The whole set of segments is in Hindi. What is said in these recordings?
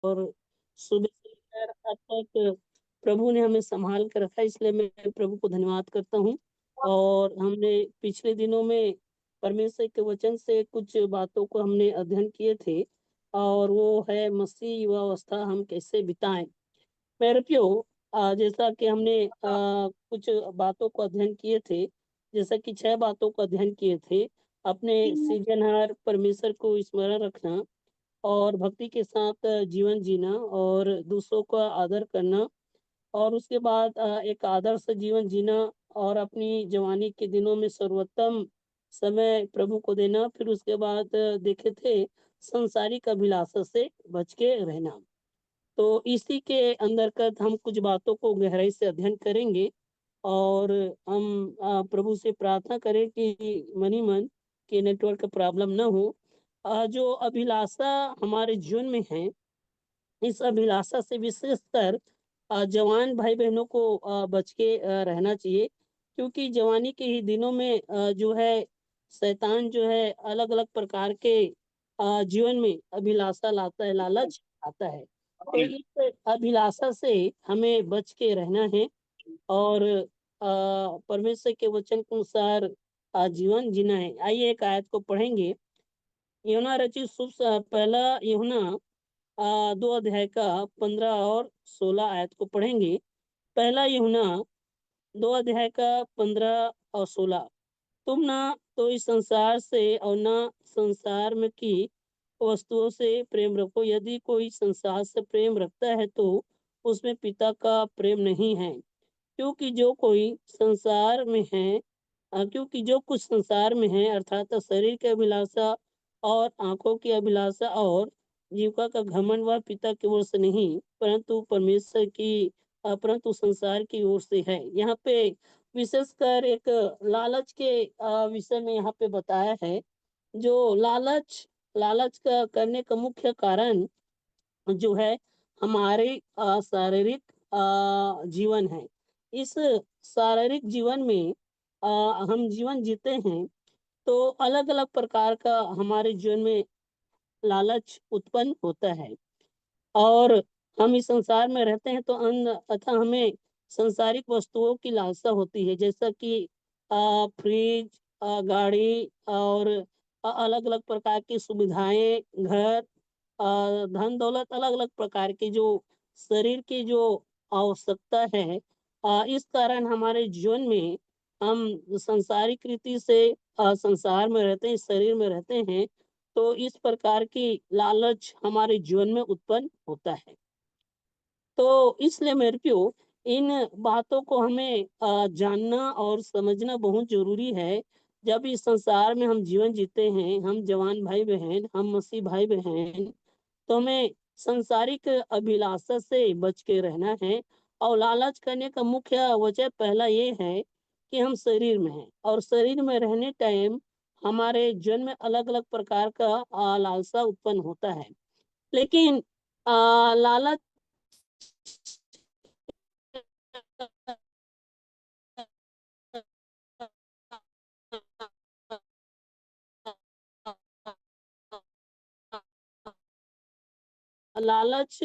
और सुबह से लेकर अब तक प्रभु ने हमें संभाल कर रखा, इसलिए मैं प्रभु को धन्यवाद करता हूँ। और हमने पिछले दिनों में परमेश्वर के वचन से कुछ बातों को हमने अध्ययन किए थे, और वो है मसीह युवावस्था हम कैसे बिताएं। मेरे प्यो, जैसा कि हमने कुछ बातों को अध्ययन किए थे, जैसा कि 6 बातों को अध्ययन किए थे। अपने सृजनहार परमेश्वर को स्मरण रखना, और भक्ति के साथ जीवन जीना, और दूसरों का आदर करना, और उसके बाद एक आदर्श जीवन जीना, और अपनी जवानी के दिनों में सर्वोत्तम समय प्रभु को देना। फिर उसके बाद देखे थे संसारिक अभिलाषा से बच के रहना। तो इसी के अंतर्गत हम कुछ बातों को गहराई से अध्ययन करेंगे, और हम प्रभु से प्रार्थना करें कि मनी मन के नेटवर्क का प्रॉब्लम ना हो। जो अभिलाषा हमारे जीवन में है, इस अभिलाषा से विशेषकर जवान भाई बहनों को बच के रहना चाहिए, क्योंकि जवानी के ही दिनों में जो है शैतान जो है अलग अलग प्रकार के जीवन में अभिलाषा लाता है, लालच आता है। तो इस अभिलाषा से हमें बच के रहना है, और परमेश्वर के वचन के अनुसार जीवन जीना है। आइए एक आयत को पढ़ेंगे। यूहन्ना रचित पहला यूहन्ना 2 अध्याय का 15 और 16 आयत को पढ़ेंगे। पहला यूहन्ना 2 अध्याय का 15 और 16। तुम ना तो इस संसार से और ना संसार में की वस्तुओं से प्रेम रखो। यदि कोई संसार से प्रेम रखता है तो उसमें पिता का प्रेम नहीं है। क्योंकि जो कोई संसार में है क्योंकि जो कुछ संसार में है, अर्थात शरीर की अभिलाषा और आंखों की अभिलाषा और जीविका का घमंड, वह पिता की ओर से नहीं परंतु परमेश्वर की परंतु संसार की ओर से है। यहाँ पे विशेषकर एक लालच के विषय में यहाँ पे बताया है। जो लालच लालच का करने का मुख्य कारण जो है हमारे शारीरिक जीवन है। इस शारीरिक जीवन में अ, हम जीवन जीते हैं, तो अलग अलग प्रकार का हमारे जीवन में लालच उत्पन्न होता है। और हम इस संसार में रहते हैं, तो अन्न अतः हमें संसारिक वस्तुओं की लालसा होती है, जैसा कि फ्रिज, गाड़ी, और अलग अलग प्रकार की सुविधाएं, घर, धन दौलत, अलग अलग प्रकार की जो शरीर की जो आवश्यकता है। इस कारण हमारे जीवन में हम संसारिक रीति से संसार में रहते हैं, शरीर में रहते हैं, तो इस प्रकार की लालच हमारे जीवन में उत्पन्न होता है। तो इसलिए मेरे प्यो, इन बातों को हमें जानना और समझना बहुत जरूरी है। जब इस संसार में हम जीवन जीते हैं, हम जवान भाई बहन, हम मसीह भाई बहन, तो हमें सांसारिक अभिलाषा से बच के रहना है। और लालच करने का मुख्य वजह पहला ये है कि हम शरीर में हैं, और शरीर में रहने टाइम हमारे जीवन में अलग अलग प्रकार का लालसा उत्पन्न होता है। लेकिन लालच लालच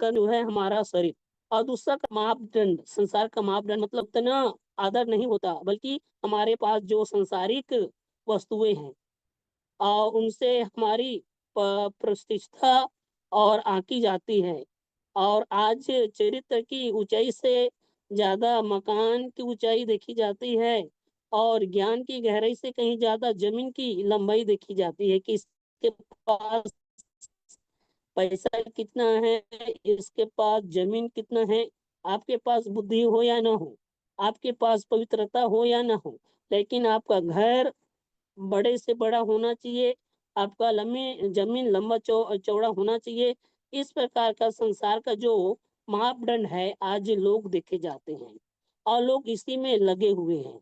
का जो है हमारा शरीर, और दूसरा का मापदंड, संसार का मापदंड मतलब इतना आदर नहीं होता, बल्कि हमारे पास जो संसारिक वस्तुएं हैं उनसे हमारी प्रतिष्ठा और आंकी जाती है। और आज चरित्र की ऊंचाई से ज्यादा मकान की ऊंचाई देखी जाती है, और ज्ञान की गहराई से कहीं ज्यादा जमीन की लंबाई देखी जाती है, कि इसके पास पैसा कितना है, इसके पास जमीन कितना है। आपके पास बुद्धि हो या ना हो, आपके पास पवित्रता हो या ना हो, लेकिन आपका घर बड़े से बड़ा होना चाहिए, आपका लंबी जमीन लंबा चौड़ा होना चाहिए। इस प्रकार का संसार का जो मापदंड है, आज लोग देखे जाते हैं, और लोग इसी में लगे हुए हैं।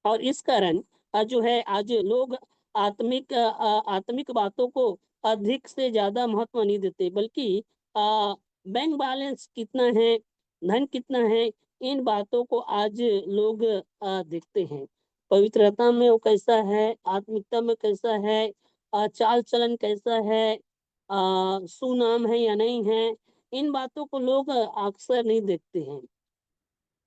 और इस कारण जो है आज लोग आत्मिक बातों को अधिक से ज्यादा महत्व नहीं देते, बल्कि बैंक बैलेंस कितना है, धन कितना है, इन बातों को आज लोग देखते हैं। पवित्रता में वो कैसा है, आत्मिकता में कैसा है, चाल चलन कैसा है, सुनाम है या नहीं है, इन बातों को लोग अक्सर नहीं देखते हैं।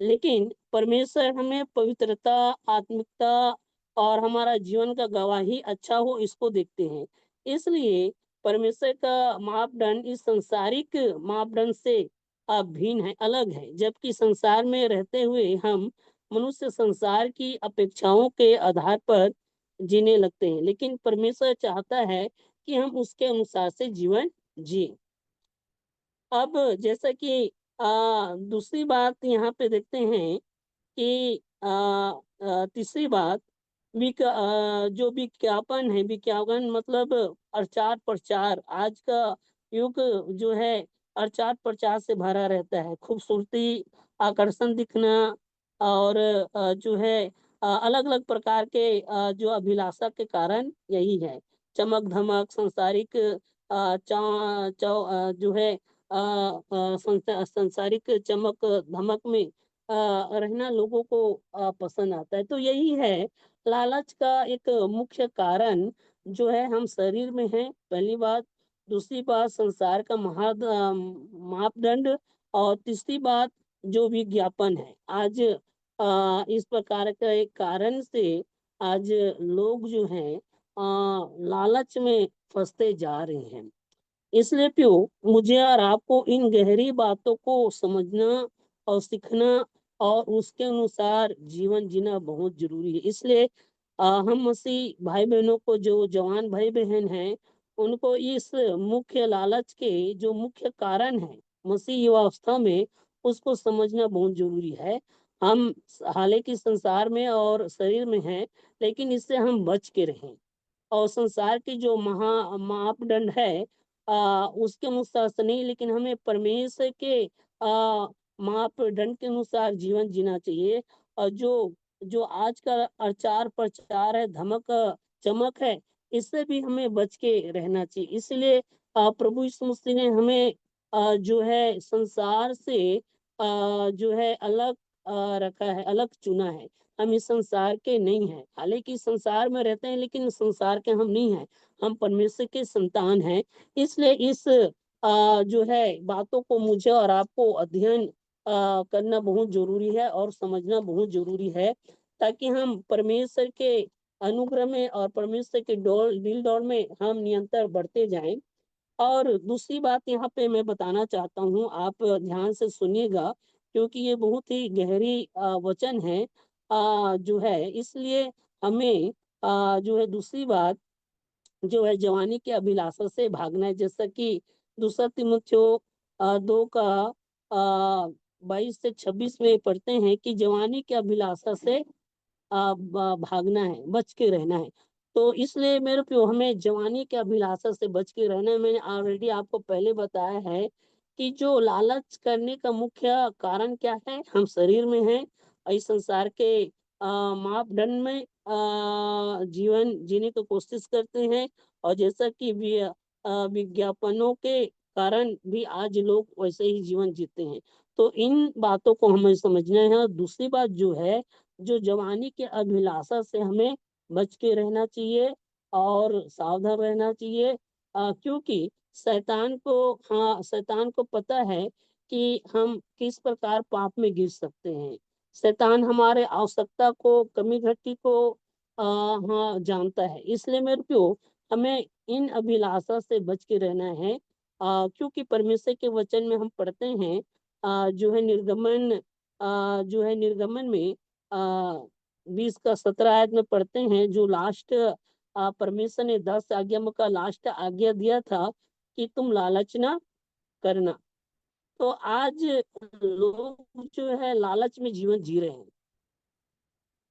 लेकिन परमेश्वर हमें पवित्रता, आत्मिकता और हमारा जीवन का गवाही अच्छा हो, इसको देखते हैं। इसलिए परमेश्वर का मापदंड इस सांसारिक मापदंड से भिन्न है, अलग है। जबकि संसार में रहते हुए हम मनुष्य संसार की अपेक्षाओं के आधार पर जीने लगते हैं, लेकिन परमेश्वर चाहता है कि हम उसके अनुसार से जीवन जिए। अब जैसा कि दूसरी बात यहाँ पे देखते हैं कि तीसरी बात जो विज्ञापन है, विज्ञापन मतलब प्रचार प्रचार, आज का युग जो है प्रचार प्रचार से भरा रहता है। खूबसूरती, आकर्षण दिखना और जो है अलग अलग प्रकार के जो अभिलाषा के कारण यही है। चमक धमक, सांसारिक जो है सांसारिक चमक धमक में रहना लोगों को पसंद आता है। तो यही है लालच का एक मुख्य कारण, जो है हम शरीर में हैं, पहली बात। दूसरी बात संसार का मापदंड। और तीसरी बात जो विज्ञापन है। आज इस प्रकार का एक कारण से आज लोग जो हैं लालच में फंसते जा रहे हैं। इसलिए प्यो मुझे और आपको इन गहरी बातों को समझना और सीखना और उसके अनुसार जीवन जीना बहुत जरूरी है। इसलिए हम मसीह भाई बहनों को, जो जवान भाई बहन हैं, उनको इस मुख्य लालच के जो मुख्य कारण है मसीह युवावस्था में, उसको समझना बहुत जरूरी है। हम हालांकि संसार में और शरीर में हैं, लेकिन इससे हम बच के रहें और संसार की जो मापदंड है उसके अनुसार से नहीं, लेकिन हमें परमेश्वर के मापदंड के अनुसार जीवन जीना चाहिए। और जो जो आज का प्रचार प्रचार है, धमक चमक है, इससे भी हमें बच के रहना चाहिए। इसलिए प्रभु यीशु मसीह ने हमें जो है संसार से जो है अलग रखा है, अलग चुना है। हम इस संसार के नहीं हैं, हालांकि संसार में रहते हैं, लेकिन संसार के हम नहीं हैं। हम परमेश्वर के संतान हैं। इसलिए इस जो है बातों को मुझे और आपको अध्ययन करना बहुत जरूरी है और समझना बहुत जरूरी है, ताकि हम परमेश्वर के अनुग्रह में और परमेश्वर के दिल दौड़ में हम निरंतर बढ़ते जाएं। और दूसरी बात यहाँ पे मैं बताना चाहता हूँ, आप ध्यान से सुनिएगा, क्योंकि ये बहुत ही गहरी वचन है जो है। इसलिए हमें जो है दूसरी बात जो है जवानी के अभिलाषा से भागना है। जैसा कि दूसरा तीमुथियो 2 का 22 से 26 में पढ़ते हैं कि जवानी के अभिलाषा से भागना है, बच के रहना है। तो इसलिए मेरे प्यो हमें जवानी के अभिलाषा से बच के रहना है। मैंने ऑलरेडी आपको पहले बताया है कि जो लालच करने का मुख्य कारण क्या है, हम शरीर में हैं और इस संसार के मापदंड में जीवन जीने की कोशिश करते हैं। और जैसा कि विज्ञापनों के कारण भी आज लोग वैसे ही जीवन जीते हैं। तो इन बातों को हमें समझना है। और दूसरी बात जो है, जो जवानी के अभिलाषा से हमें बच के रहना चाहिए और सावधान रहना चाहिए, क्योंकि शैतान को पता है कि हम किस प्रकार पाप में गिर सकते हैं। शैतान हमारे आवश्यकता को, कमी घटी को हाँ जानता है। इसलिए मेरे को हमें इन अभिलाषा से बच के रहना है, क्योंकि परमेश्वर के वचन में हम पढ़ते हैं जो है निर्गमन में 20 का 17 आयत में पढ़ते हैं, जो लास्ट परमेश्वर ने 10 आज्ञा में का लास्ट आज्ञा दिया था कि तुम लालच ना करना। तो आज लोग जो है लालच में जीवन जी रहे हैं।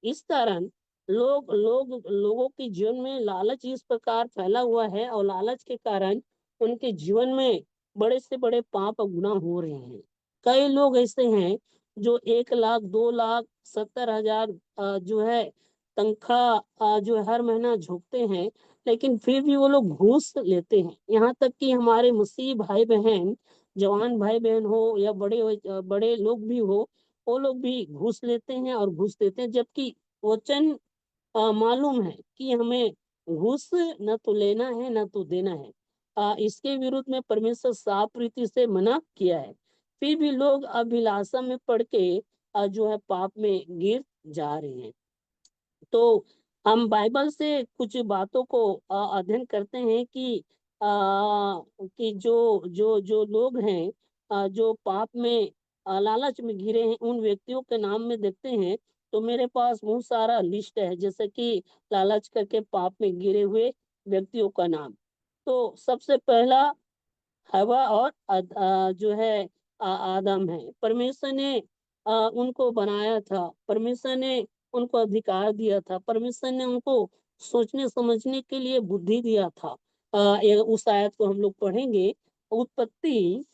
इस कारण लोगों के जीवन में लालच इस प्रकार फैला हुआ है, और लालच के कारण उनके जीवन में बड़े से बड़े पाप और गुनाह हो रहे हैं। कई लोग ऐसे हैं जो 1 लाख 2 लाख 70 हजार जो है तनख्वाह जो है हर महीना झोंकते हैं, लेकिन फिर भी वो लोग घूस लेते हैं। यहाँ तक कि हमारे मसीह भाई बहन, जवान भाई बहन हो या बड़े लोग भी हो, वो लोग भी घूस लेते हैं और घूस देते हैं। जबकि वचन मालूम है कि हमें घूस न तो लेना है न तो देना है। इसके विरुद्ध में परमेश्वर साफ रीति से मना किया है। फिर भी लोग अभिलाषा में पड़ के जो है पाप में गिर जा रहे हैं। तो हम बाइबल से कुछ बातों को अध्ययन करते हैं कि जो जो जो लोग हैं जो पाप में लालच में घिरे हैं, उन व्यक्तियों के नाम में देखते हैं तो मेरे पास बहुत सारा लिस्ट है, जैसे कि लालच करके पाप में गिरे हुए व्यक्तियों का नाम। तो सबसे पहला हवा और जो है आदम है। परमेश्वर ने उनको बनाया था, परमेश्वर ने उनको अधिकार दिया था, परमेश्वर ने उनको सोचने समझने के लिए बुद्धि दिया था। उस आयत को हम लोग पढ़ेंगे। उत्पत्ति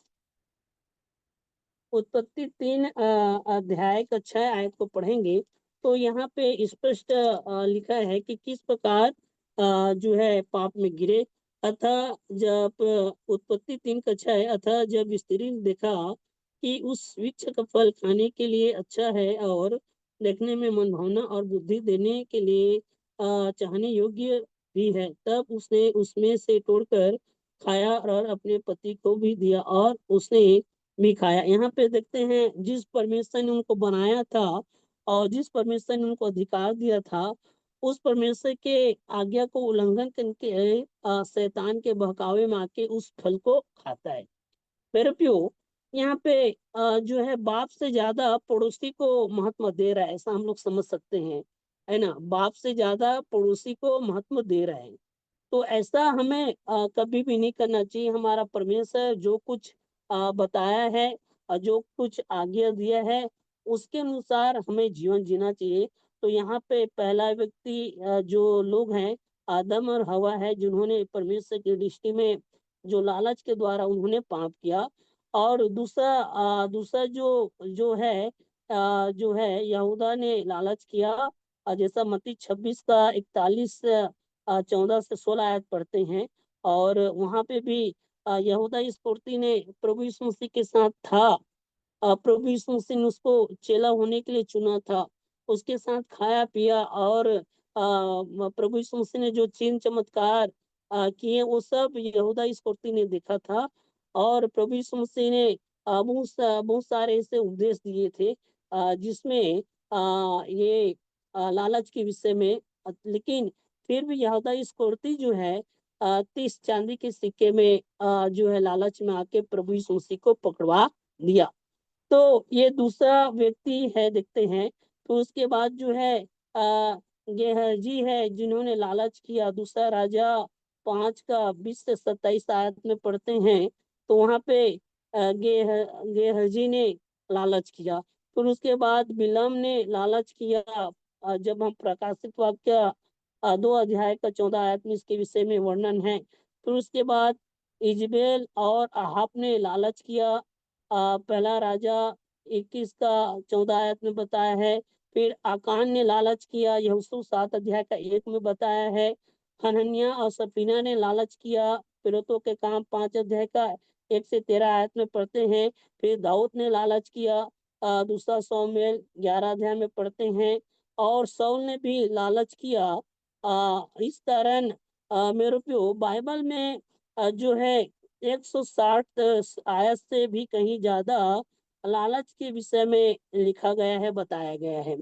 उत्पत्ति 3 अध्याय का 6 आयत को पढ़ेंगे तो यहाँ पे स्पष्ट लिखा है कि किस प्रकार जो है पाप में गिरे। अतः जब उत्पत्ति 3 का 6, अतः जब स्त्री ने देखा कि उस वृक्ष का फल खाने के लिए अच्छा है और देखने में मनभावना और बुद्धि देने के लिए चाहने योग्य भी है, तब उसने उसमें से तोड़कर खाया और अपने पति को भी दिया और उसने भी खाया। यहाँ पे देखते हैं जिस परमेश्वर ने उनको बनाया था और जिस परमेश्वर ने उनको अधिकार दिया था, उस परमेश्वर के आज्ञा को उल्लंघन करके शैतान के बहकावे में आके उस फल को खाता है। मेरे प्यो, यहाँ पे जो है बाप से ज्यादा पड़ोसी को महत्व दे रहा है, ऐसा हम लोग समझ सकते हैं, है ना। बाप से ज्यादा पड़ोसी को महत्व दे रहा है। तो ऐसा हमें कभी भी नहीं करना चाहिए। हमारा परमेश्वर जो कुछ बताया है और जो कुछ आज्ञा दिया है उसके अनुसार हमें जीवन जीना चाहिए। तो यहाँ पे पहला व्यक्ति जो लोग हैं आदम और हवा है, जिन्होंने परमेश्वर की दृष्टि में जो लालच के द्वारा उन्होंने पाप किया। और दूसरा जो जो है जो है यहूदा ने लालच किया। जैसा मत्ती 26 का 41 14 से 16 आयत पढ़ते हैं। और वहां पे भी यहूदा इस्करियोती ने प्रभु यीशु मसीह के साथ था। प्रभु यीशु मसीह ने उसको चेला होने के लिए चुना था, उसके साथ खाया पिया और प्रभु यीशु मसीह ने जो चिन्ह चमत्कार किए वो सब यहूदा इस्करियोती ने देखा था। और प्रभु यीशु मसीह ने बहुत सारे ऐसे उपदेश दिए थे जिसमें ये लालच के विषय में। लेकिन फिर भी यहूदा इस्करियोती जो है 30 चांदी के सिक्के में जो है लालच में आके प्रभु यीशु मसीह को पकड़वा दिया। तो ये दूसरा व्यक्ति है, देखते हैं। तो उसके बाद जो है गेहजी है, जिन्होंने लालच किया। दूसरा राजा 5 का 20 से 27 आयत में पढ़ते हैं तो वहां पे गेहजी ने लालच किया। फिर उसके बाद बिलाम ने लालच किया। जब हम प्रकाशित वाक्य 2 अध्याय का 14 आयत में इसके विषय में वर्णन है। फिर उसके बाद इजबेल और अहाब ने लालच किया। पहला राजा 21 का 14 आयत में बताया है। फिर आकान ने लालच किया, यहोशू 7 अध्याय का 1 में बताया है। हनन्याह और सफीना ने लालच किया, फिरौतों के काम 5 अध्याय का 1 से 13 आयत में पढ़ते हैं। फिर दाऊद ने लालच किया, दूसरा शमूएल 11 अध्याय में पढ़ते हैं। और शाऊल ने भी लालच किया। इस कारण मेरे प्यो बाइबल में जो है 160 आयत से भी कहीं ज्यादा लालच के विषय में लिखा गया है, बताया गया है।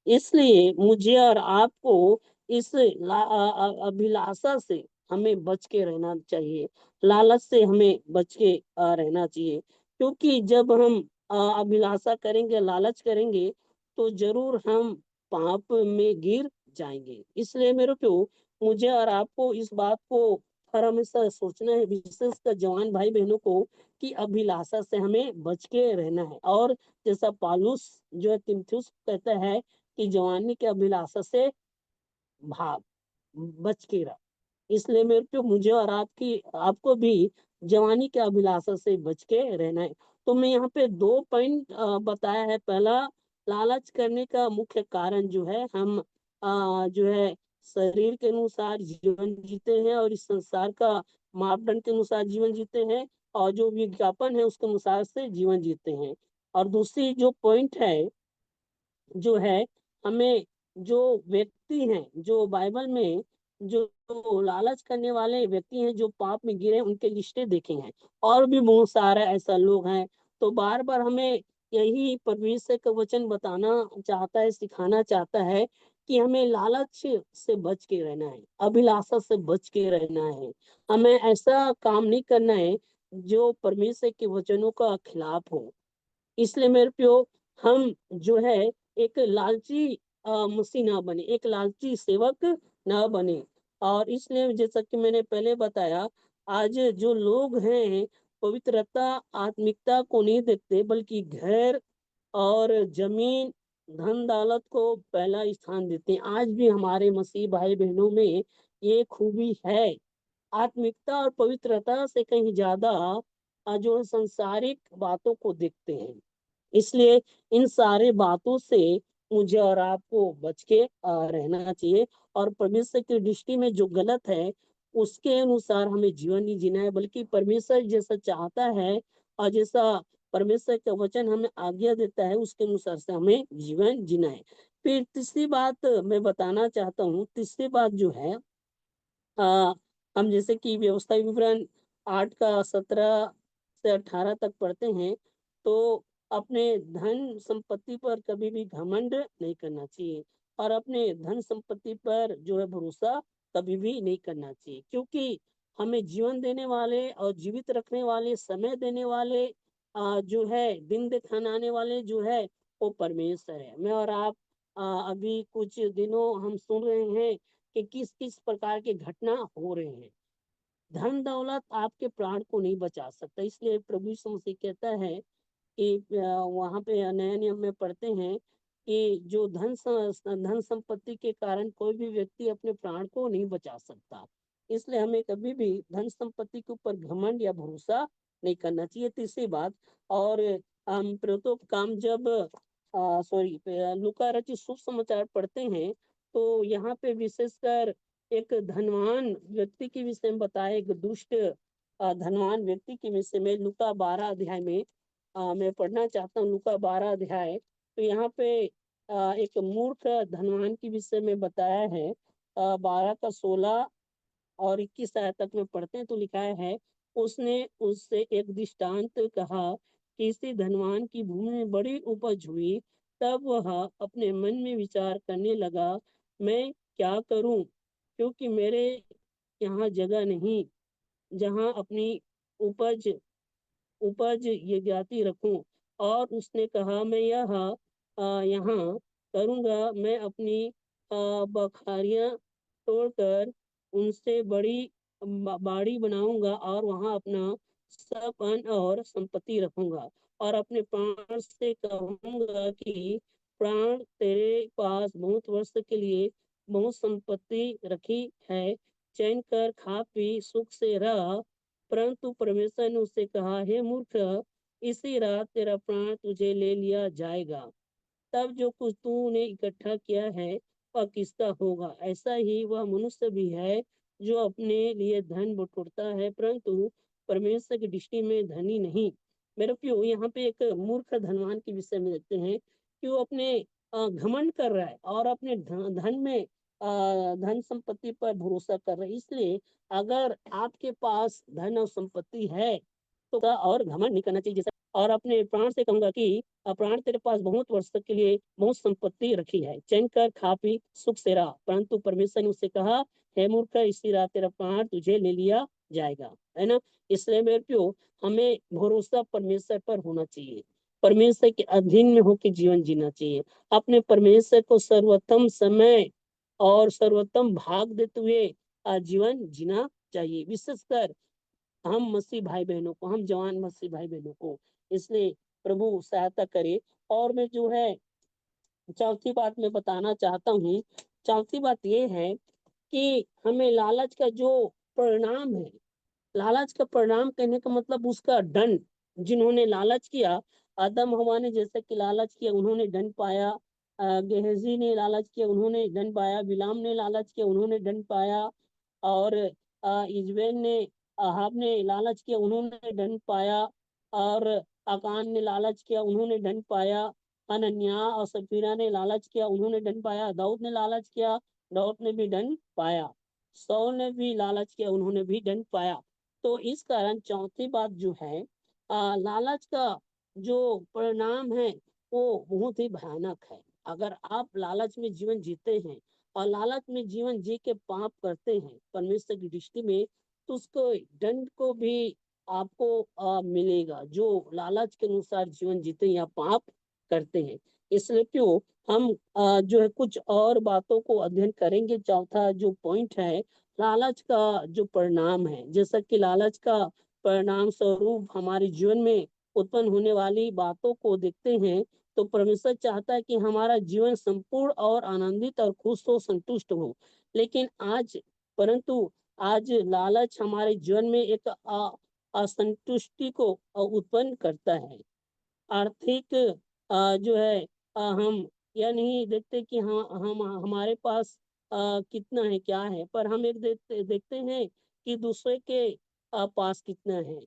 इसलिए मुझे और आपको इस अभिलाषा से हमें बच के रहना चाहिए, लालच से हमें बच के रहना चाहिए। क्योंकि जब हम अभिलाषा करेंगे, लालच करेंगे तो जरूर हम पाप में गिर जाएंगे। इसलिए मेरे को मुझे और आपको इस बात को हर हमेशा सोचना है, विशेषकर जवान भाई बहनों को, कि अभिलाषा से हमें बच के रहना है। और जैसा पालूस जो है तीमुथियुस कहता है कि जवानी के अभिलाषा से भाग, बच के रह। इसलिए मेरे को मुझे और आपको भी जवानी के अभिलाषा से बच के रहना है। तो मैं यहाँ पे 2 पॉइंट बताया है। पहला, लालच करने का मुख्य कारण जो है हम जो है शरीर के अनुसार जीवन जीते हैं और इस संसार का मापदंड के अनुसार जीवन जीते हैं और जो विज्ञापन है उसके अनुसार से जीवन जीते हैं। और दूसरी जो पॉइंट है जो है, हमें जो व्यक्ति हैं जो बाइबल में जो लालच करने वाले व्यक्ति हैं, जो पाप में गिरे हैं, उनके लिस्टें देखे हैं। और भी बहुत सारे ऐसा लोग हैं। तो बार बार हमें यही परमेश्वर का वचन बताना चाहता है, सिखाना चाहता है कि हमें लालच से बच के रहना है, अभिलाषा से बच के रहना है। हमें ऐसा काम नहीं करना है जो परमेश्वर के वचनों का खिलाफ हो। इसलिए मेरे प्यो, हम जो है एक लालची मसीह ना बने, एक लालची सेवक ना बने। और इसलिए जैसा कि मैंने पहले बताया, आज जो लोग हैं पवित्रता, आत्मिकता को नहीं देखते, बल्कि घर और जमीन, धन दौलत को पहला स्थान देते हैं। आज भी हमारे मसीह भाई बहनों में ये खूबी है। आत्मिकता और पवित्रता से कहीं ज्यादा जो है संसारिक बातों को देखते हैं। इसलिए इन सारे बातों से मुझे और आपको बच के रहना चाहिए। और परमेश्वर की दृष्टि में जो गलत है, उसके अनुसार हमें जीवन नहीं जीना है, बल्कि परमेश्वर जैसा चाहता है और जैसा परमेश्वर का वचन हमें आज्ञा देता है, उसके अनुसार से हमें जीवन जीना है। फिर तीसरी बात मैं बताना चाहता हूँ। तीसरी बात जो है, हम जैसे कि व्यवस्था विवरण 8 का 17 से 18 तक पढ़ते हैं, तो अपने धन संपत्ति पर कभी भी घमंड नहीं करना चाहिए, और अपने धन संपत्ति पर जो है भरोसा कभी भी नहीं करना चाहिए। क्योंकि हमें जीवन देने वाले और जीवित रखने वाले, समय देने वाले, जो है दिन दिखाने वाले जो है, वो परमेश्वर है। मैं और आप अभी कुछ दिनों हम सुन रहे हैं कि किस किस प्रकार के घटना हो रहे हैं। धन दौलत आपके प्राण को नहीं बचा सकता। इसलिए प्रभु यीशु मसीह कहता है कि वहां पे नए नियम में पढ़ते हैं कि जो धन संपत्ति के कारण कोई भी व्यक्ति अपने प्राण को नहीं बचा सकता। इसलिए हमें कभी भी धन संपत्ति के ऊपर घमंड या भरोसा नहीं करना चाहिए। तीसरी बात, और हम प्रेरितों का काम जब लूका रचित शुभ समाचार पढ़ते हैं, तो यहाँ पे विशेषकर एक धनवान व्यक्ति के विषय में बताया, एक दुष्ट धनवान व्यक्ति के विषय में लूका 12 अध्याय में मैं पढ़ना चाहता हूँ। लूका 12 अध्याय, तो यहाँ पे एक मूर्ख धनवान के विषय में बताया है। 12 का 16 और 21 आयत तक में पढ़ते हैं, तो लिखा है, उसने उससे एक दृष्टांत कहा, किसी धनवान की भूमि में बड़ी उपज हुई। तब वह अपने मन में विचार करने लगा, मैं क्या करूं, क्योंकि मेरे यहाँ जगह नहीं जहाँ अपनी उपज उपज ये जाति रखूं। और उसने कहा, मैं यहाँ करूँगा, मैं अपनी बखारियां तोड़कर उनसे बड़ी बाड़ी बनाऊंगा, और वहां अपना सब अन्न और संपत्ति रखूंगा। और अपने प्राण से कहूंगा कि प्राण, तेरे पास बहुत वर्ष के लिए बहुत संपत्ति रखी है, चैन कर खा पी सुख से रह। परंतु परमेश्वर ने उससे कहा, हे मूर्ख, इसी रात तेरा प्राण तुझे ले लिया जाएगा। तब जो कुछ तूने इकट्ठा किया है वह किसका होगा। ऐसा ही वह मनुष्य भी है जो अपने लिए धन बटोरता है, परंतु परमेश्वर की दृष्टि में धनी नहीं। मेरे प्रियो, यहाँ पे एक मूर्ख धनवान के विषय में देखते हैं कि वो अपने घमंड कर रहा है और अपने धन में धन संपत्ति पर भरोसा कर रहा है। इसलिए अगर आपके पास धन और संपत्ति है तो और घमंड नहीं करना चाहिए। जैसा और अपने प्राण से कहूंगा कि प्राण, तेरे पास बहुत वर्ष तक के लिए बहुत संपत्ति रखी है, चैन कर खा पी सुख से रहा। परंतु परमेश्वर ने उससे कहा, हे मूर्ख, इसी रात तेरा प्राण तुझे ले लिया जाएगा। है ना। इसलिए मेरे प्यो, हमें भरोसा परमेश्वर पर होना चाहिए, परमेश्वर के अधीन में होकर जीवन जीना चाहिए। अपने परमेश्वर को सर्वोत्तम समय और सर्वोत्तम भाग देते हुए जीवन जीना चाहिए। विशेषकर हम मसीह भाई बहनों को, हम जवान मसीह भाई बहनों को। इसलिए प्रभु सहायता करे। और मैं जो है चौथी बात मैं बताना चाहता हूँ। चौथी बात ये है कि हमें लालच का जो परिणाम है, लालच का परिणाम कहने का मतलब उसका दंड। जिन्होंने लालच किया, आदम हवा ने जैसे कि लालच किया, उन्होंने दंड पाया। गेहजी ने लालच किया, उन्होंने दंड पाया। बिलाम ने लालच किया, उन्होंने दंड पाया। और इजबेल ने, अहाब ने लालच किया, उन्होंने दंड पाया। और आकान ने लालच किया, उन्होंने दंड पाया। हनन्याह और सफीरा ने लालच किया, उन्होंने दंड पाया। दाऊद ने लालच किया, दाऊद ने भी दंड पाया। 100 ने भी लालच किया, उन्होंने भी दंड पाया। तो इस कारण चौथी बात जो है, लालच का जो परिणाम है वो बहुत ही भयानक है। अगर आप लालच में जीवन जीते हैं और लालच में जीवन जी के पाप करते हैं परमेश्वर की दृष्टि में, तो उसको दंड को भी आपको मिलेगा, जो लालच के अनुसार जीवन जीते या पाप करते हैं। इसलिए क्यों हम जो है कुछ और बातों को अध्ययन करेंगे। चौथा जो पॉइंट है, लालच का जो परिणाम है, जैसा कि लालच का परिणाम स्वरूप हमारे जीवन में उत्पन्न होने वाली बातों को देखते हैं, तो परमेश्वर चाहता है कि हमारा जीवन संपूर्ण और आनंदित और खुश हो, संतुष्ट हो। लेकिन आज परंतु आज लालच हमारे जीवन में एक असंतुष्टि को उत्पन्न करता है। आर्थिक जो है हम यह नहीं देखते कि हाँ हम हमारे पास कितना है क्या है, पर हम एक देखते हैं कि दूसरे के पास कितना है।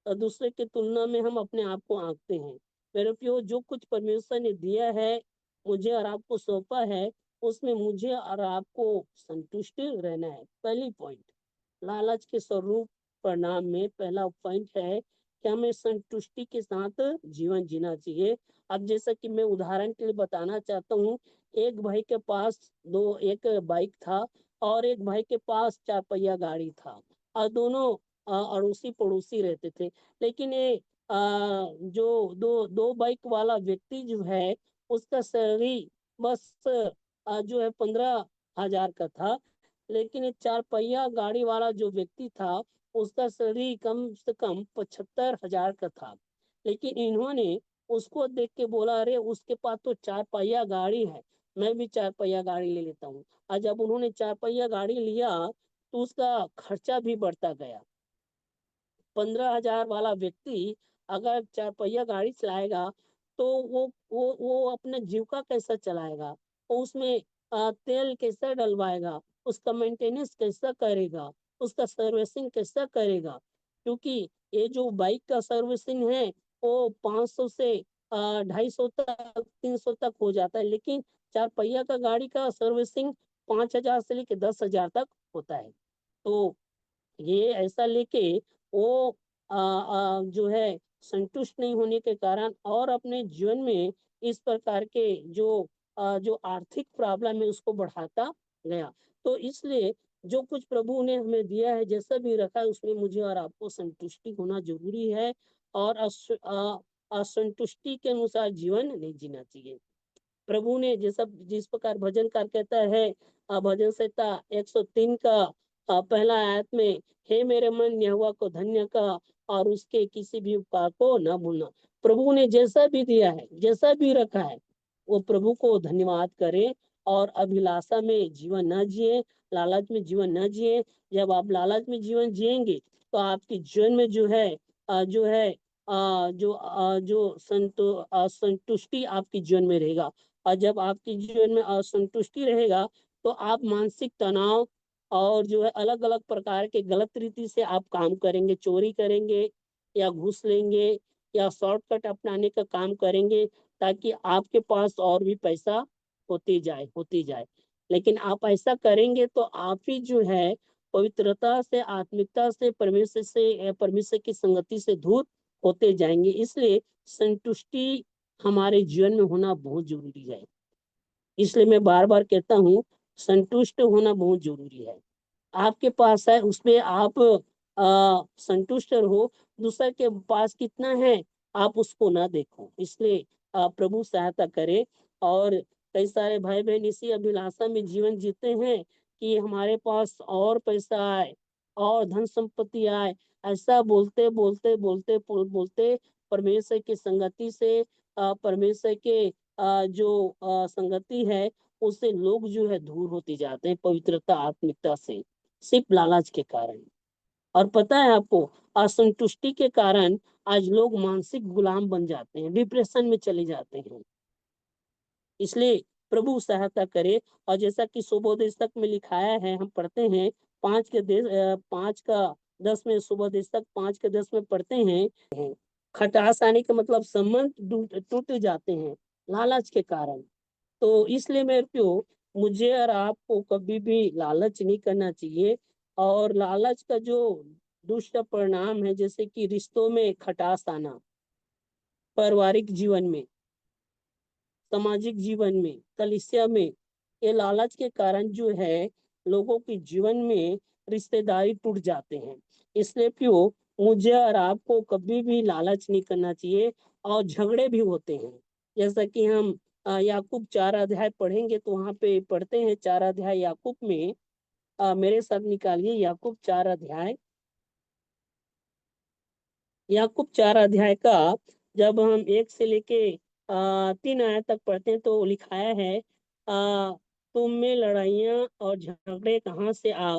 दूसरे की तुलना में हम अपने आप को आंकते हैं। मेरे प्रियो, जो कुछ परमेश्वर ने दिया है, मुझे और आपको सौंपा है, उसमें मुझे और आपको संतुष्ट रहना है। पहली पॉइंट, लालच के स्वरूप परिणाम में पहला पॉइंट है कि हमें संतुष्टि के साथ जीवन जीना चाहिए। अब जैसा कि मैं उदाहरण के लिए बताना चाहता हूँ, एक भाई के पास एक बाइक था और एक भाई के पास 4 पहिया गाड़ी था, और दोनों अड़ोसी पड़ोसी रहते थे। लेकिन ये जो दो बाइक वाला व्यक्ति जो है, उसका सैलरी बस जो है 15,000 का था। लेकिन ये 4 पहिया गाड़ी वाला जो व्यक्ति था, उसका सैलरी कम से कम 75,000 का था। लेकिन इन्होंने उसको देख के बोला, अरे उसके पास तो 4 पहिया गाड़ी है, मैं भी 4 पहिया गाड़ी ले लेता हूँ। और जब उन्होंने 4 पहिया गाड़ी लिया, तो उसका खर्चा भी बढ़ता गया। 15,000 वाला व्यक्ति अगर 4 पहिया गाड़ी चलाएगा, तो वो अपने जीविका कैसा चलाएगा, वो उसमें तेल कैसा डलवाएगा, उसका मेंटेनेंस कैसा करेगा, उसका सर्विसिंग कैसा करेगा। क्योंकि ये जो बाइक का सर्विसिंग है, वो 500 से 250 तक 300 तक हो जाता है। लेकिन 4 पहिया का गाड़ी का सर्विसिंग 5,000 से लेके 10,000 तक होता है। तो ये ऐसा लेके वो जो है संतुष्ट नहीं होने के कारण और अपने जीवन में इस प्रकार के जो आर्थिक प्रॉब्लम है उसको बढ़ाता गया। तो इसलिए जो कुछ प्रभु ने हमें दिया है, जैसा भी रखा है, उसमें मुझे और आपको संतुष्टि होना जरूरी है, और असंतुष्टि के अनुसार जीवन नहीं जीना चाहिए। प्रभु ने जिस प्रकार भजनकार कहता है, भजन संहिता 103 का पहला आयत में, हे मेरे मन यहोवा को धन्य का और उसके किसी भी उपकार को न भूलना। प्रभु ने जैसा भी दिया है, जैसा भी रखा है, वो प्रभु को धन्यवाद करे और अभिलाषा में जीवन न जिए, लालच में जीवन न जिए। जब आप लालच में जीवन जिएंगे, तो आपके जीवन में जो है जो संतुष्टि आपके जीवन में रहेगा। और जब आपके जीवन में असंतुष्टि रहेगा, तो आप मानसिक तनाव और जो है अलग अलग प्रकार के गलत रीति से आप काम करेंगे, चोरी करेंगे या घूस लेंगे या शॉर्टकट अपनाने का काम करेंगे, ताकि आपके पास और भी पैसा होती जाए। लेकिन आप ऐसा करेंगे तो आप ही जो है पवित्रता से, आत्मिकता से, परमेश्वर की संगति से दूर होते जाएंगे। इसलिए संतुष्टि हमारे जीवन में होना बहुत जरूरी है। इसलिए मैं बार बार कहता हूँ, संतुष्ट होना बहुत जरूरी है। आपके पास है उसमें आप संतुष्ट रहो, दूसरे के पास कितना है आप उसको ना देखो। इसलिए प्रभु सहायता करे। और कई सारे भाई बहन इसी अभिलाषा में जीवन जीते हैं कि हमारे पास और पैसा आए और धन संपत्ति आए। ऐसा बोलते बोलते बोलते बोलते परमेश्वर की संगति से, परमेश्वर के जो संगति है, उससे लोग जो है दूर होते जाते हैं, पवित्रता आत्मिकता से, सिर्फ लालच के कारण। और पता है आपको, असंतुष्टि के कारण आज लोग मानसिक गुलाम बन जाते हैं, डिप्रेशन में चले जाते हैं। इसलिए प्रभु सहायता करे। और जैसा कि सुबोधस्तक में लिखाया है, हम पढ़ते हैं 5 में, सुबोधस्तक 5 के 10 में पढ़ते हैं, खटास आने का मतलब संबंध टूट जाते हैं लालच के कारण। तो इसलिए मेरे प्यो, मुझे और आपको कभी भी लालच नहीं करना चाहिए। और लालच का जो दुष्ट परिणाम है, जैसे कि रिश्तों में खटास आना, पारिवारिक जीवन में, सामाजिक जीवन में, कलिसिया में, ये लालच के कारण जो है लोगों के जीवन में रिश्तेदारी टूट जाते हैं। इसलिए क्यों, मुझे और आपको कभी भी लालच नहीं करना चाहिए। और झगड़े भी होते हैं, जैसा कि हम याकूब 4 अध्याय पढ़ेंगे तो वहां पे पढ़ते हैं 4 अध्याय याकूब में। मेरे साथ निकालिए याकूब 4 अध्याय। याकूब 4 अध्याय का जब हम 1 से लेके 3 आयत तक पढ़ते हैं तो लिखाया है, तुम में लड़ाइयाँ और झगड़े कहाँ से आ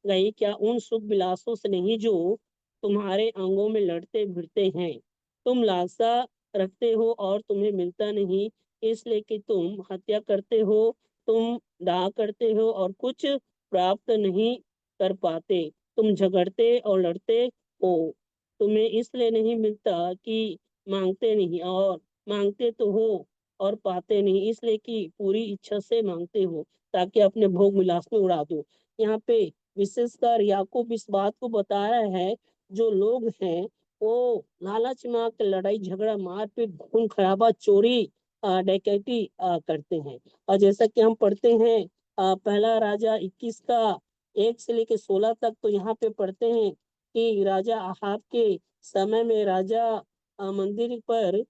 गई? क्या उन सुख विलासों से नहीं जो तुम्हारे अंगों में लड़ते भिड़ते हैं? तुम लालसा रखते हो और तुम्हें मिलता नहीं, इसलिए कि तुम हत्या करते हो, तुम डाह करते हो और कुछ प्राप्त नहीं कर पाते। तुम झगड़ते और लड़ते हो, तुम्हें इसलिए नहीं मिलता कि मांगते नहीं, और मांगते तो हो और पाते नहीं, इसलिए कि पूरी इच्छा से मांगते हो ताकि अपने भोग विलास में उड़ा दो। यहाँ पे विशेषकर याकूब इस बात को बता रहा है, जो लोग हैं वो लालच में आकर लड़ाई झगड़ा मारपीट खून खराबा चोरी डकैती करते हैं। और जैसा कि हम पढ़ते हैं पहला राजा 21 का 1 से लेकर 16 तक, तो यहाँ पे पढ़ते हैं कि राजा आहाब के समय में राजा मंदिर पर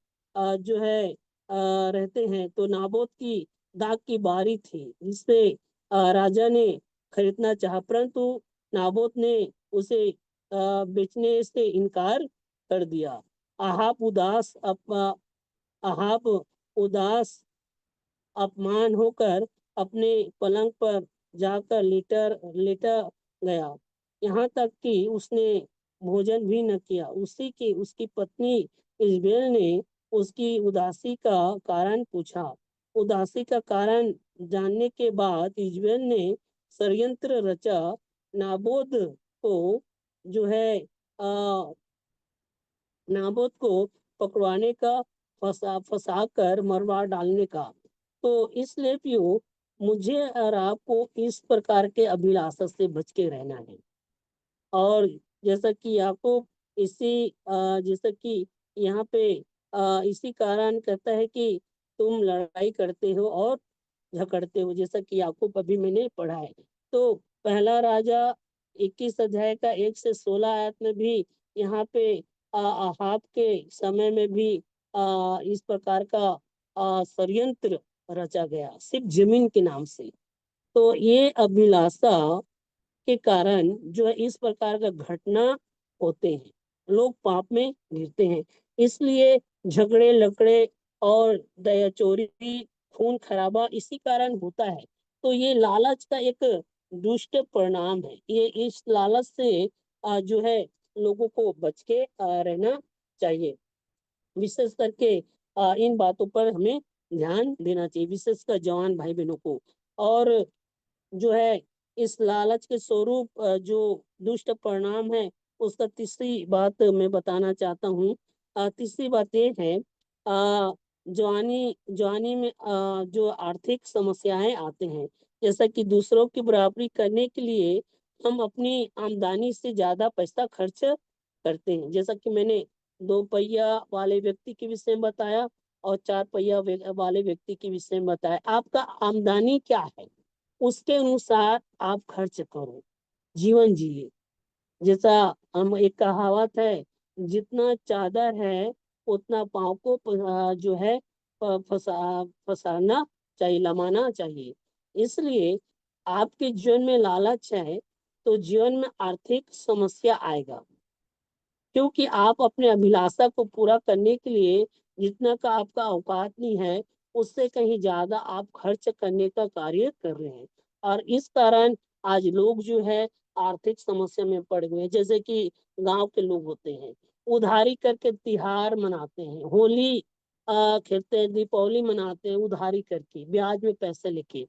जो है रहते हैं, तो नाबोत की दाग की बारी थी जिससे राजा ने खरीदना चाहा, परंतु नाबोत ने उसे बेचने से इनकार कर दिया। आहाब उदास अप, आहाब उदास अपमान होकर अपने पलंग पर जाकर लेटा गया, यहाँ तक कि उसने भोजन भी न किया। उसी की उसकी पत्नी इजबेल ने उसकी उदासी का कारण पूछा। उदासी का कारण जानने के बाद इजबेल ने षड्यंत्र रचा, नाबोद को जो है आ, नाबोद को पकड़वाने का, फंसा कर मरवा डालने का। तो इसलिए पियो, मुझे और आपको इस प्रकार के अभिलाषा से बच के रहना है। और जैसा कि याकूब इसी जैसा कि यहाँ पे इसी कारण कहता है कि तुम लड़ाई करते हो और झगड़ते हो, जैसा कि याकूब अभी मैंने पढ़ा है। तो पहला राजा 21 अध्याय का 1 से 16 आयत में भी यहाँ पे आहाब के समय में भी इस प्रकार का षड्यंत्र रचा गया सिर्फ जमीन के नाम से। तो ये अभिलाषा के कारण जो है इस प्रकार का घटना होते हैं, लोग पाप में गिरते हैं। इसलिए झगड़े लकड़े और दया चोरी खून खराबा इसी कारण होता है। तो ये लालच का एक दुष्ट परिणाम है। ये इस लालच से जो है लोगों को बच के रहना चाहिए। विशेष करके इन बातों पर हमें ध्यान देना चाहिए, विशेषकर जवान भाई बहनों को। और जो है इस लालच के स्वरूप जो दुष्ट परिणाम है, उसका तीसरी बात मैं बताना चाहता हूँ। तीसरी बात ये है, जवानी में जो आर्थिक समस्याएं आते हैं, जैसा कि दूसरों की बराबरी करने के लिए हम अपनी आमदनी से ज्यादा पैसा खर्च करते हैं। जैसा कि मैंने 2 पहिया वाले व्यक्ति के विषय में बताया और 4 पहिया वाले व्यक्ति के विषय में बताया। आपका आमदनी क्या है, उसके अनुसार आप खर्च करो, जीवन जिए। जैसा हम एक कहावत है, जितना चादर है उतना पाँव को जो है फसाना चाहिए, लमाना चाहिए। इसलिए आपके जीवन में लालच है तो जीवन में आर्थिक समस्या आएगा, क्योंकि आप अपने अभिलाषा को पूरा करने के लिए जितना का आपका औकात नहीं है, उससे कहीं ज्यादा आप खर्च करने का कार्य कर रहे हैं। और इस कारण आज लोग जो है आर्थिक समस्या में पड़ गए हैं। जैसे कि गांव के लोग होते हैं, उधारी करके तिहार मनाते हैं, होली खेलते हैं, दीपावली मनाते हैं उधारी करके, ब्याज में पैसे लेके।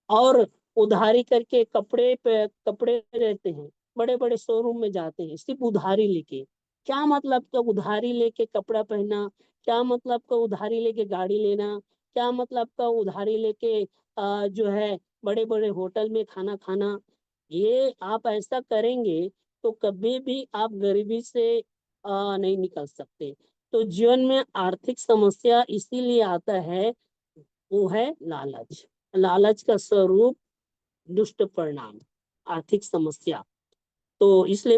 और उधारी करके कपड़े पे कपड़े रहते हैं, बड़े बड़े शोरूम में जाते हैं सिर्फ उधारी लेके। क्या मतलब का उधारी लेके कपड़ा पहनना? क्या मतलब का उधारी लेके गाड़ी लेना? क्या मतलब का उधारी लेके जो है बड़े बड़े होटल में खाना खाना, ये आप ऐसा करेंगे तो कभी भी आप गरीबी से नहीं निकल सकते। तो जीवन में आर्थिक समस्या इसीलिए आता है, वो है लालच। लालच का स्वरूप दुष्ट परिणाम, आर्थिक समस्या। तो इसलिए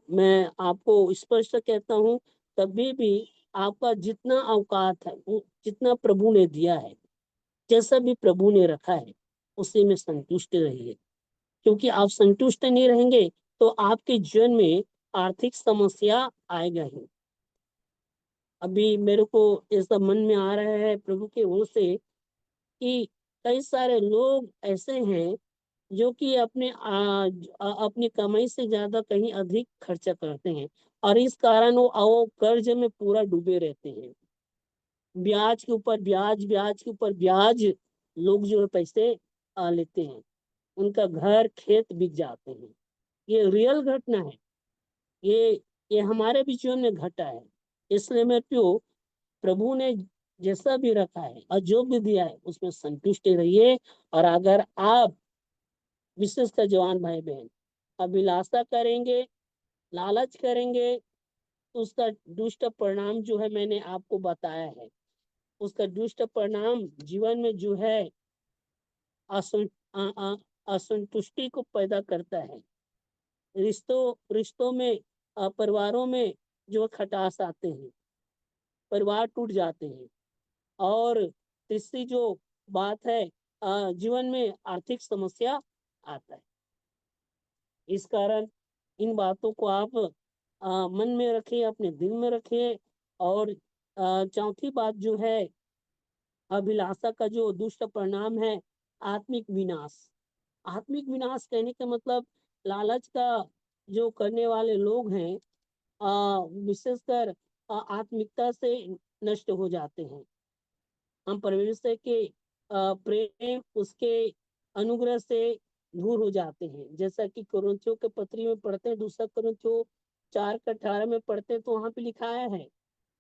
मैं आपको स्पष्ट कहता हूँ, कभी भी आपका जितना औकात है, जितना प्रभु ने दिया है, जैसा भी प्रभु ने रखा है, उसी में संतुष्ट रहिए। क्योंकि आप संतुष्ट नहीं रहेंगे तो आपके जीवन में आर्थिक समस्या आएगा ही। अभी मेरे को ऐसा मन में आ रहा है प्रभु के ओर से कि कई सारे लोग ऐसे हैं जो कि अपनी कमाई से ज्यादा कहीं अधिक खर्चा करते हैं, और इस कारण वो कर्ज में पूरा डूबे रहते हैं। ब्याज के ऊपर ब्याज, ब्याज के ऊपर ब्याज, लोग जो है पैसे लेते हैं, उनका घर खेत बिक जाते हैं। ये रियल घटना है। ये ये हमारे भी जीवन में घटा है। इसलिए मैं क्यों, प्रभु ने जैसा भी रखा है और जो भी दिया है उसमें संतुष्ट रहिए। और अगर आप, विशेषकर जवान भाई बहन, अभिलाषा करेंगे, लालच करेंगे, तो उसका दुष्ट परिणाम जो है मैंने आपको बताया है। उसका दुष्ट परिणाम जीवन में जो है असं- अ- अ- असंतुष्टि को पैदा करता है। रिश्तों में, परिवारों में जो खटास आते हैं, परिवार टूट जाते हैं। और तीसरी जो बात है, जीवन में आर्थिक समस्या आता है। इस कारण इन बातों को आप मन में रखिए, अपने दिल में रखिए। और चौथी बात जो है, अभिलाषा का जो दुष्ट परिणाम है, आत्मिक विनाश। आत्मिक विनाश कहने का मतलब, लालच का जो करने वाले लोग हैं, विशेषकर आत्मिकता से नष्ट हो जाते हैं। हम परमेश्वर के प्रेम, उसके अनुग्रह से दूर हो जाते हैं। जैसा कि कुरिन्थियों के पत्री में पढ़ते हैं, दूसरा कुरिन्थियों 4:18 में पढ़ते हैं, तो वहां पे लिखाया है,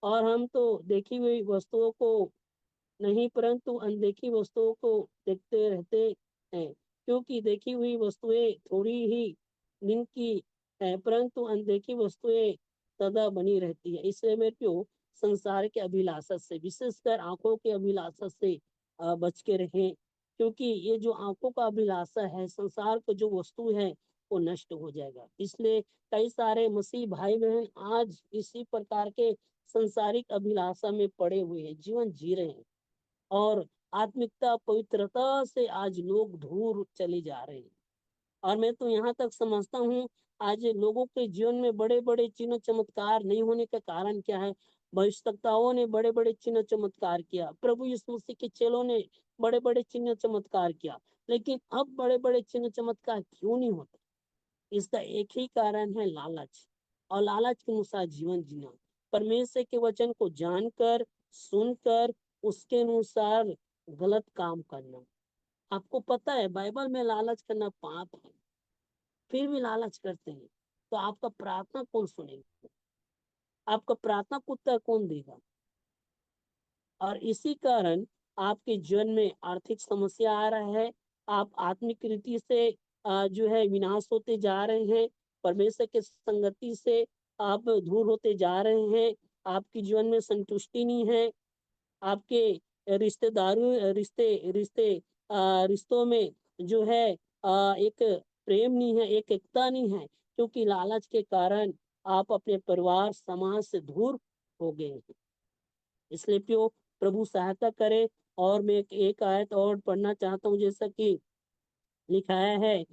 और हम तो देखी हुई वस्तुओं को नहीं परंतु अनदेखी वस्तुओं को देखते रहते हैं, क्योंकि देखी हुई वस्तुएं थोड़ी ही दिन की है, परंतु अनदेखी वस्तुएं सदा बनी रहती है। इसलिए मेरे को संसार के अभिलाषा से, विशेषकर आंखों के अभिलाषा से बच के रहें। क्योंकि ये जो आंखों का अभिलाषा है, संसार को जो वस्तु है, वो नष्ट हो जाएगा। इसलिए कई सारे मसीह भाई बहन आज इसी प्रकार के संसारिक अभिलाषा में पड़े हुए हैं, जीवन जी रहे हैं। और आत्मिकता, पवित्रता से आज लोग दूर चले जा रहे हैं। और मैं तो यहाँ तक समझता हूँ, आज लोगों के जीवन में बड़े बड़े चिन्ह चमत्कार नहीं होने का कारण क्या है? भविष्यवक्ताओं ने बड़े बड़े चिन्ह चमत्कार किया, प्रभु यीशु मसीह के चेलों ने बड़े बड़े चिन्ह चमत्कार किया, लेकिन अब बड़े बड़े चिन्ह चमत्कार क्यों नहीं होते? इसका एक ही कारण है, लालच। और लालच के अनुसार जीवन जीना, परमेश्वर के वचन को जानकर, सुनकर, उसके अनुसार गलत काम करना। आपको पता है बाइबल में लालच करना पाप है, फिर भी लालच करते हैं, तो आपका प्रार्थना कौन सुनेगा? आपका प्रार्थना का उत्तर कौन देगा? और इसी कारण आपके जीवन में आर्थिक समस्या आ रहा है। आप आत्मिक रीति से जो है विनाश होते जा रहे हैं। परमेश्वर के संगति से आप दूर होते जा रहे हैं। आपके जीवन में संतुष्टि नहीं है। आपके रिश्तेदारों रिश्ते रिश्ते रिश्तों में जो है एक प्रेम नहीं है, एक एकता नहीं है, क्योंकि लालच के कारण आप अपने परिवार समाज से दूर हो गए हैं। इसलिए क्यों, प्रभु सहायता करे। और मैं एक आयत और पढ़ना चाहता हूँ, जैसा कि लिखाया है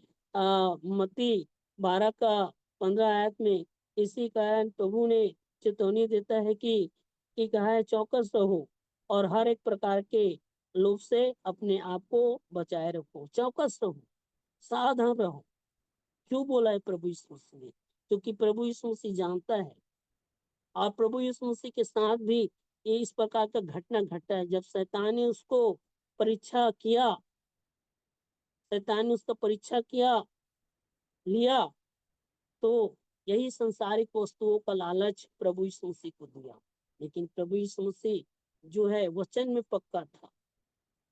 मत्ती 12 का 15 आयत में। इसी कारण प्रभु ने चेतावनी देता है कि कहा है, चौकस रहो और हर एक प्रकार के लोभ से अपने आप को बचाए रखो। चौकस रहो, सावधान रहो। क्यों बोला है प्रभु यीशु मसीह ने? क्योंकि प्रभु यीशु मसीह जानता है। और प्रभु यीशु मसीह के साथ भी ये इस प्रकार का घटना घटा है। जब शैतान ने उसको परीक्षा किया, शैतान ने उसका परीक्षा किया लिया, तो यही संसारिक वस्तुओं का लालच प्रभु यीशु मसीह को दिया। लेकिन प्रभु यीशु मसीह जो है वचन में पक्का था,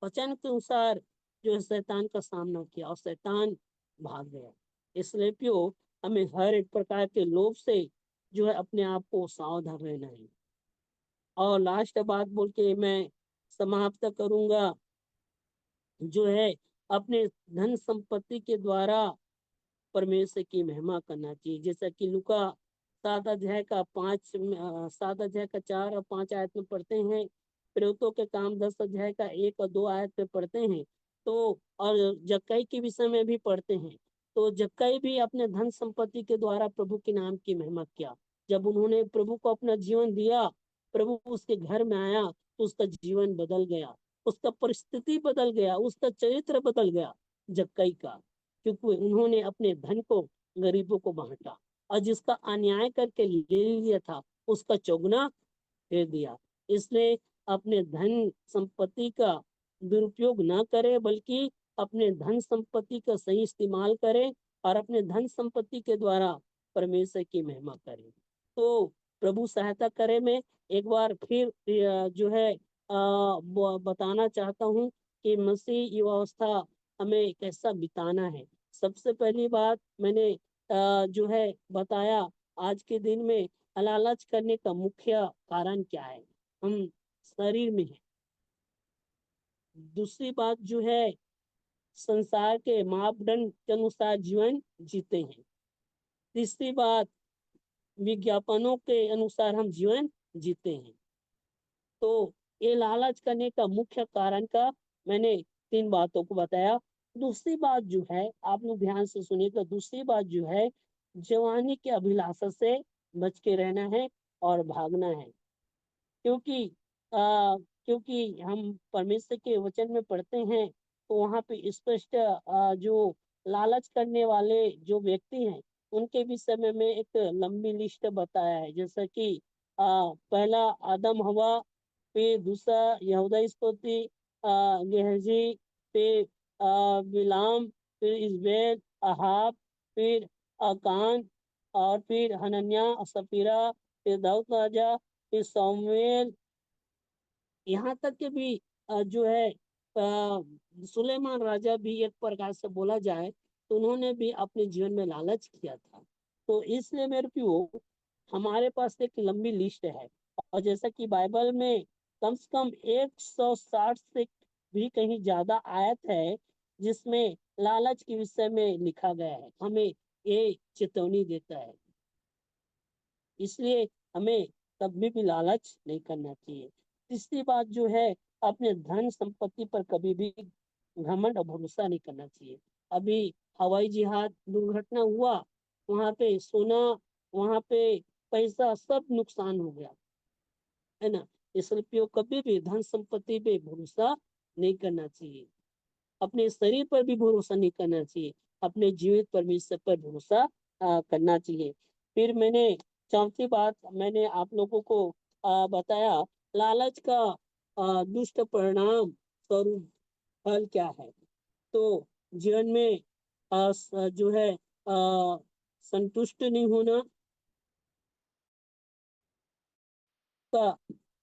वचन के अनुसार जो है शैतान का सामना किया और शैतान भाग गया। इसलिए प्यो हमें हर एक प्रकार के लोभ से जो है अपने आप को सावधान रहना है। और लास्ट बात बोल के मैं समाप्त करूंगा, जो है अपने धन संपत्ति के द्वारा परमेश्वर की महिमा करना चाहिए। जैसा कि लूका 7 अध्याय का 4 और 5 आयत में पढ़ते हैं, प्रेरितों के काम 10 अध्याय का 1 और 2 आयत में पढ़ते हैं। तो और जक्कई के विषय में भी पढ़ते हैं। तो जक्कई भी अपने धन संपत्ति के द्वारा प्रभु के नाम की महिमा किया। जब उन्होंने प्रभु को अपना जीवन दिया, प्रभु उसके घर में आया तो उसका जीवन बदल गया, उसका परिस्थिति बदल गया, उसका चरित्र बदल गया जक्कई का, क्योंकि उन्होंने अपने धन को गरीबों को बांटा और जिसका अन्याय करके ले लिया था उसका चौगुना दे दिया। इसलिए अपने धन संपत्ति का दुरुपयोग ना करे, बल्कि अपने धन संपत्ति का सही इस्तेमाल करे और अपने धन संपत्ति के द्वारा परमेश्वर की महिमा करे। तो प्रभु सहायता करे। मैं एक बार फिर जो है बताना चाहता हूँ कि मसीह युवावस्था हमें कैसा बिताना है। सबसे पहली बात मैंने जो है बताया, आज के दिन में लालच करने का मुख्य कारण क्या है, हम शरीर में है। दूसरी बात जो है, संसार के मापदंड के अनुसार जीवन जीते हैं। तीसरी बात, विज्ञापनों के अनुसार हम जीवन जीते हैं। तो ये लालच करने का मुख्य कारण का मैंने 3 बातों को बताया। दूसरी बात जो है, आप लोग ध्यान से सुनिएगा, दूसरी बात जो है, जवानी के अभिलाषा से बच के रहना है और भागना है। क्योंकि क्योंकि हम परमेश्वर के वचन में पढ़ते हैं तो वहाँ पे स्पष्ट जो लालच करने वाले जो व्यक्ति हैं उनके विषय में एक लंबी लिस्ट बताया है। जैसा कि पहला आदम हवा, फिर दूसरा यहूदा इस्करियोती, गेहजी, फिर बिलाम, फिर इजबेल, अहाब, फिर अकान, और फिर हनन्याह, सफीरा, फिर दाऊद राजा, फिर सामुएल, यहाँ तक कि भी जो है सुलेमान राजा भी एक प्रकार से बोला जाए तो उन्होंने भी अपने जीवन में लालच किया था। तो इसलिए मेरे प्यो हमारे पास एक लंबी लिस्ट है, और जैसा कि बाइबल में कम से कम 160 से भी कहीं ज्यादा आयत है जिसमें लालच के विषय में लिखा गया है, हमें ये चेतावनी देता है। इसलिए हमें कभी भी लालच नहीं करना चाहिए। तीसरी बात जो है, अपने धन संपत्ति पर कभी भी घमंड और भरोसा नहीं करना चाहिए। अभी हवाई जहाज दुर्घटना हुआ, वहां पे सोना, वहां पे पैसा सब नुकसान हो गया, है ना। इसलिए कभी भी धन संपत्ति पे भरोसा नहीं करना चाहिए, अपने शरीर पर भी भरोसा नहीं करना चाहिए, अपने जीवित परमेश्वर पर भरोसा करना चाहिए। फिर मैंने चौथी बात मैंने आप लोगों को बताया, लालच का दुष्ट परिणाम स्वरूप फल क्या है। तो जीवन में जो है संतुष्ट नहीं होना का,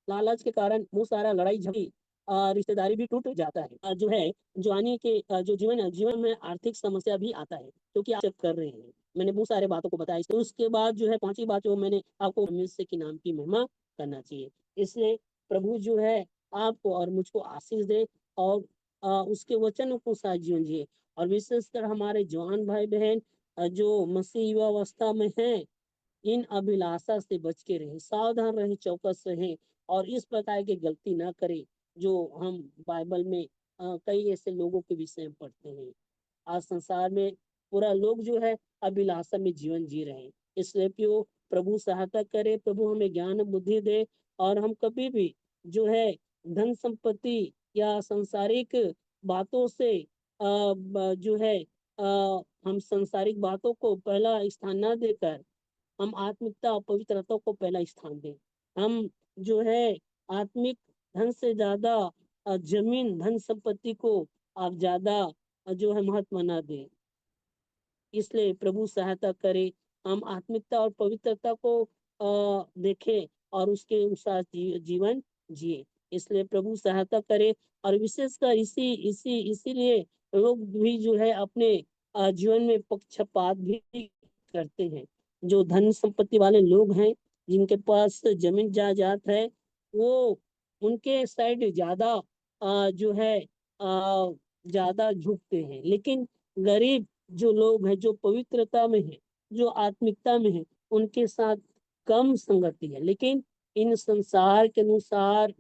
लालच के कारण बहुत सारा लड़ाई झगड़ी, रिश्तेदारी भी टूट जाता है। जो है जवानी के जो जीवन में आर्थिक समस्या भी आता है, क्योंकि आप चेक कर रहे हैं। मैंने बहुत सारे बातों को बताया। तो उसके बाद जो है पांचवी बात जो मैंने आपको, परमेश्वर के नाम की महिमा करना चाहिए। इसलिए प्रभु जो है आपको और मुझको आशीष दे, और उसके वचन को साथ जीवन जिए। और विशेषकर हमारे जवान भाई बहन जो मसीह युवावस्था में हैं, इन अभिलाषा से बच के रहे, सावधान रहे, चौकस रहे, और इस प्रकार की गलती ना करे जो हम बाइबल में कई ऐसे लोगों के विषय में पढ़ते हैं। आज संसार में पूरा लोग जो है अभिलाषा में जीवन जी रहे हैं। इसलिए प्यो प्रभु सहायता करे, प्रभु हमें ज्ञान बुद्धि दे, और हम कभी भी जो है धन संपत्ति या सांसारिक बातों से जो है हम सांसारिक बातों को पहला स्थान ना देकर हम आत्मिकता और पवित्रता को पहला स्थान दें। हम जो है आत्मिक धन से ज्यादा जमीन धन संपत्ति को आप ज्यादा जो है महत्व न दें। इसलिए प्रभु सहायता करे, हम आत्मिकता और पवित्रता को देखें और उसके अनुसार जीवन जिए। इसलिए प्रभु सहायता करे। और विशेषकर इसीलिए लोग भी जो है अपने जीवन में पक्षपात भी करते हैं। जो धन संपत्ति वाले लोग हैं, जिनके पास जमीन जायदाद है, वो उनके साइड ज्यादा जो है ज्यादा झुकते हैं। लेकिन गरीब जो लोग हैं, जो पवित्रता में है, जो आत्मिकता में है, उनके साथ कम संगति है। लेकिन इन संसार के अनुसार